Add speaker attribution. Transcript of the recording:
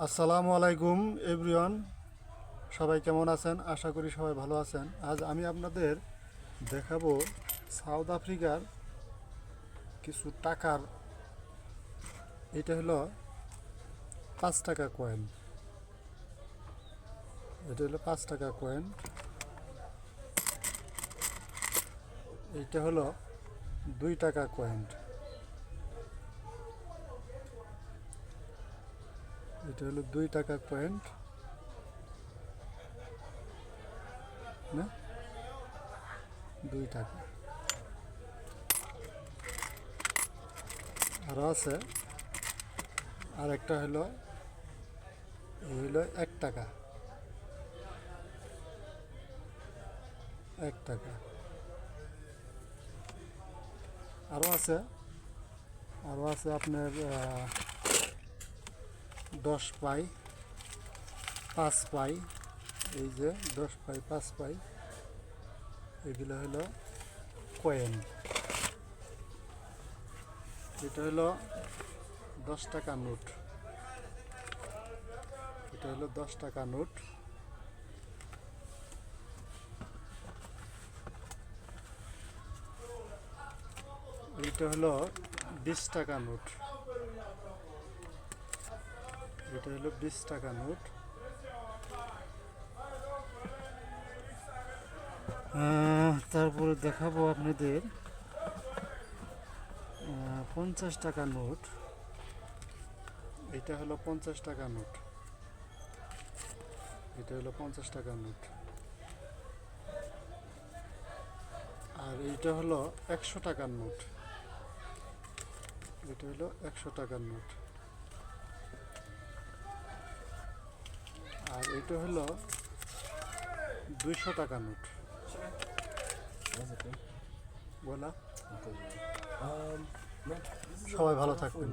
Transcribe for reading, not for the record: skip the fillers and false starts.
Speaker 1: আসসালামু আলাইকুম এভরিওয়ান, সবাই কেমন আছেন? আশা করি সবাই ভালো আছেন। আজ আমি আপনাদের দেখাবো সাউথ আফ্রিকার কিছু টাকার। এটা হলো 5 টাকা কয়েন। এটা হলো 5 টাকা কয়েন। এইটা হলো 2 টাকা কয়েন। এটা হলো 2 টাকা কয়েন, না 2 টাকা। আরও আছে, আর একটা হলো এই হলো 1 টাকা। 1 টাকা আরও আছে। আরও আছে আপনার 10 পাই, 5 পাই। এই যে 10 পাই, 5 পাই, এগুলো হলো কয়েন। এটা হলো 10 টাকা নোট। এটা হলো 10 টাকা নোট। এইটা হলো 20 টাকা নোট। এটা হলো 20 টাকা নোট। তারপরে দেখাবো আপনাদের 50 টাকা নোট। এটা হলো 50 টাকা নোট। এটা হলো 50 টাকা নোট। আর এইটা হলো 100 টাকার নোট। এটা হলো 100 টাকার নোট। আর এটা হলো 200 টাকা নোট। বলা, সবাই ভালো থাকবেন।